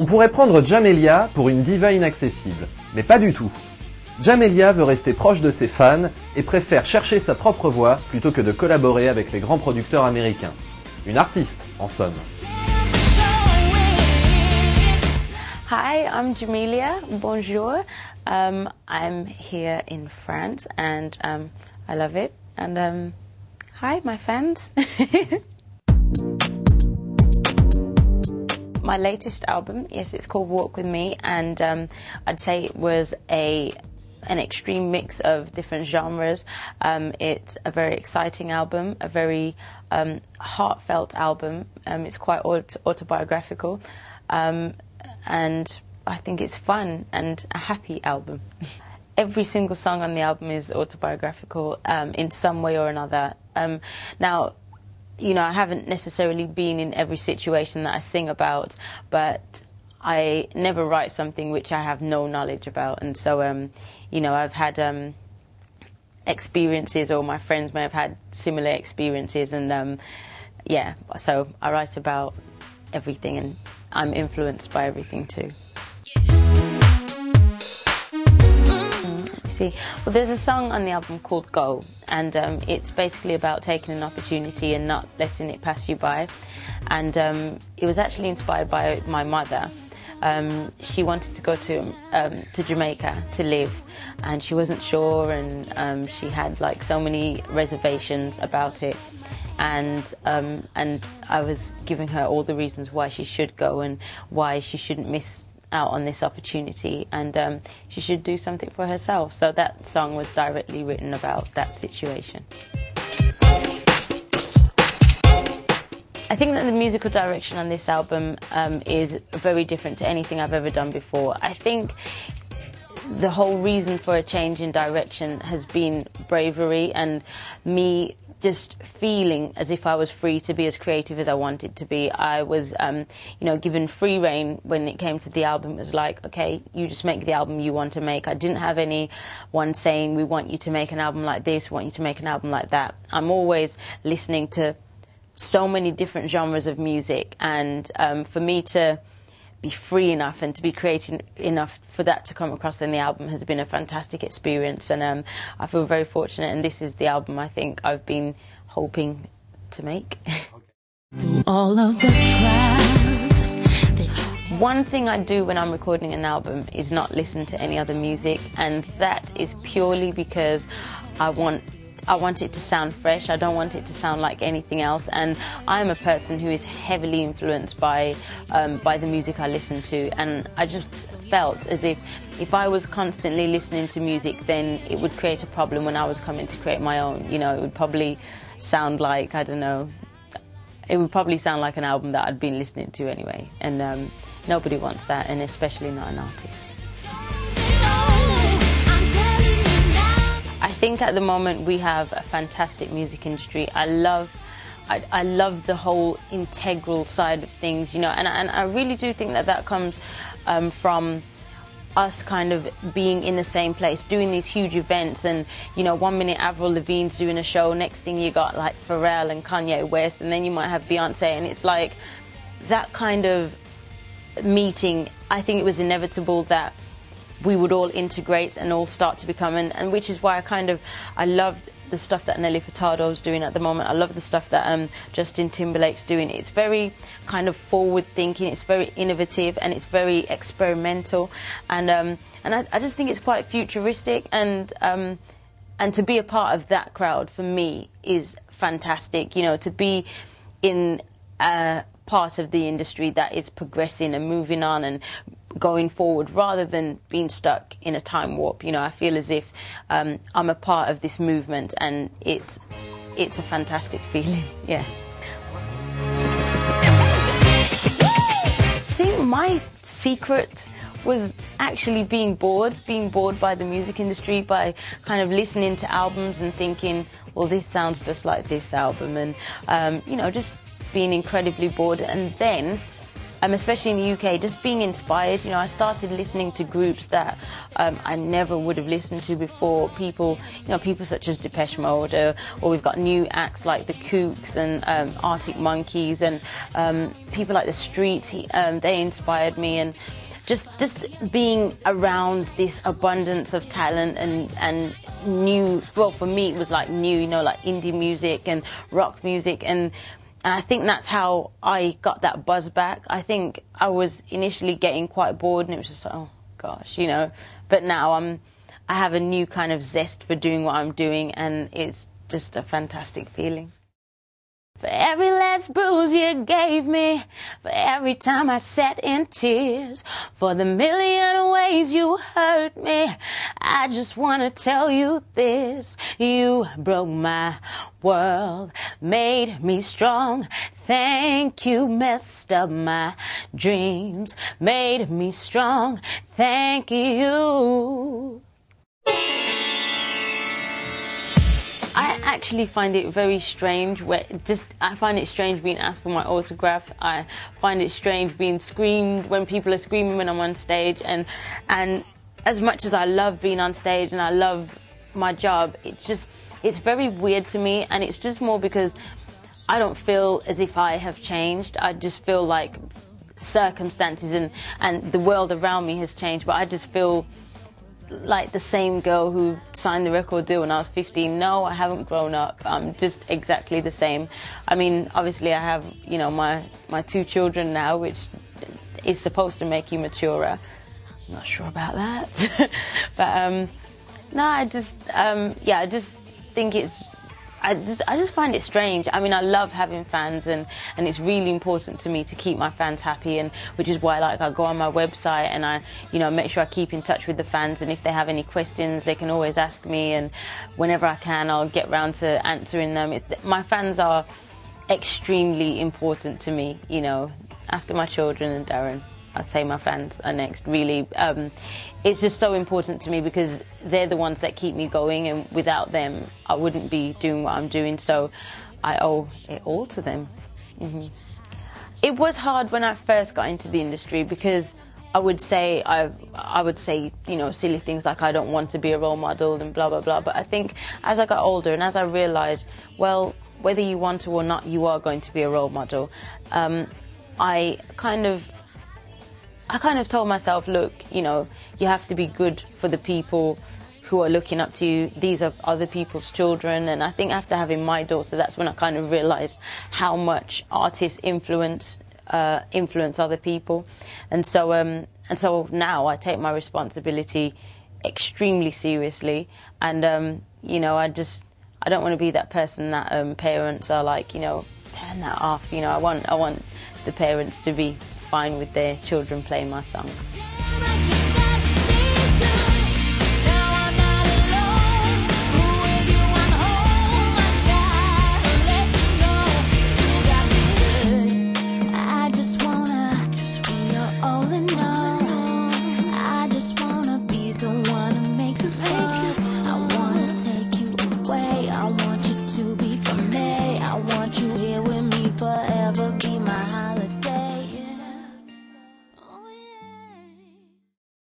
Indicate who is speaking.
Speaker 1: pourrait prendre Jamelia pour une diva inaccessible, mais pas du tout. Jamelia veut rester proche de ses fans et préfère chercher sa propre voix plutôt que de collaborer avec les grands producteurs américains. Une artiste, en somme.
Speaker 2: Hi, I'm Jamelia. Bonjour. I'm here in France and I love it. And hi, my fans. My latest album, yes, it's called Walk With Me, and I'd say it was an extreme mix of different genres. It's a very exciting album, a very heartfelt album. It's quite autobiographical, and I think it's fun and a happy album. Every single song on the album is autobiographical in some way or another. Now, you know, I haven't necessarily been in every situation that I sing about, but I never write something which I have no knowledge about. And so, you know, I've had experiences, or my friends may have had similar experiences, and yeah, so I write about everything, and I'm influenced by everything too. See, well, there's a song on the album called Go, and it's basically about taking an opportunity and not letting it pass you by. And it was actually inspired by my mother. She wanted to go to Jamaica to live, and she wasn't sure, and she had like so many reservations about it. And I was giving her all the reasons why she should go and why she shouldn't miss out on this opportunity, and she should do something for herself. So that song was directly written about that situation. I think that the musical direction on this album is very different to anything I've ever done before. I think the whole reason for a change in direction has been bravery and me just feeling as if I was free to be as creative as I wanted to be. I was, you know, given free rein when it came to the album. It was like, okay, you just make the album you want to make. I didn't have anyone saying, we want you to make an album like this, we want you to make an album like that. I'm always listening to so many different genres of music, and for me to be free enough and to be creative enough for that to come across in the album has been a fantastic experience, and I feel very fortunate, and this is the album I think I've been hoping to make. All of the trials. One thing I do when I'm recording an album is not listen to any other music, and that is purely because I want it to sound fresh. I don't want it to sound like anything else, and I'm a person who is heavily influenced by the music I listen to, and I just felt as if I was constantly listening to music, then it would create a problem when I was coming to create my own. You know, it would probably sound like, I don't know, it would probably sound like an album that I'd been listening to anyway, and nobody wants that, and especially not an artist. I think at the moment we have a fantastic music industry. I love the whole integral side of things, you know, and I really do think that comes from us kind of being in the same place, doing these huge events, and, you know, 1 minute Avril Lavigne's doing a show, next thing you got like Pharrell and Kanye West, and then you might have Beyonce, and it's like that kind of meeting. I think it was inevitable that we would all integrate and all start to become, and which is why I love the stuff that Nelly Furtado's doing at the moment. I love the stuff that Justin Timberlake's doing. It's very kind of forward thinking, it's very innovative, and it's very experimental, and I just think it's quite futuristic, and to be a part of that crowd for me is fantastic. You know, to be in a part of the industry that is progressing and moving on and going forward rather than being stuck in a time warp. You know, I feel as if I'm a part of this movement, and it's a fantastic feeling. Yeah. I think my secret was actually being bored by the music industry, by kind of listening to albums and thinking, well, this sounds just like this album, and you know, just being incredibly bored. And then especially in the UK, just being inspired. You know, I started listening to groups that I never would have listened to before. People such as Depeche Mode, or we've got new acts like the Kooks and Arctic Monkeys, and people like the Streets. They inspired me, and just being around this abundance of talent and new. Well, for me, it was like new, you know, like indie music and rock music, and I think that's how I got that buzz back. I think I was initially getting quite bored, and it was just like, oh gosh, you know. But now I have a new kind of zest for doing what I'm doing, and it's just a fantastic feeling. For every last bruise you gave me, for every time I sat in tears, for the million ways you hurt me, I just want to tell you this. You broke my world, made me strong. Thank you, messed up my dreams, made me strong. Thank you. I actually find it very strange. I find it strange being asked for my autograph. I find it strange being screamed when people are screaming when I'm on stage. And as much as I love being on stage and I love my job, it's very weird to me. And it's just more because I don't feel as if I have changed. I just feel like circumstances and the world around me has changed. But I just feel like the same girl who signed the record deal when I was 15. No, I haven't grown up. I'm just exactly the same. I mean, obviously I have, you know, my 2 children now, which is supposed to make you maturer. I'm not sure about that. But no, I just think I just find it strange. I mean, I love having fans, and it's really important to me to keep my fans happy, and which is why, like, I go on my website and I, you know, make sure I keep in touch with the fans, and if they have any questions, they can always ask me, and whenever I can, I'll get round to answering them. My fans are extremely important to me, you know, after my children and Darren. I'd say my fans are next, really. It's just so important to me because they're the ones that keep me going, and without them, I wouldn't be doing what I'm doing, so I owe it all to them. Mm-hmm. It was hard when I first got into the industry because I would say, you know, silly things like I don't want to be a role model and blah, blah, blah. But I think as I got older and as I realised, well, whether you want to or not, you are going to be a role model. I kind of told myself, look, you know, you have to be good for the people who are looking up to you. These are other people's children. And I think after having my daughter, that's when I kind of realized how much artists influence other people. And so now I take my responsibility extremely seriously. And, you know, I don't want to be that person that parents are like, you know, turn that off. You know, I want the parents to be fine with their children playing my song.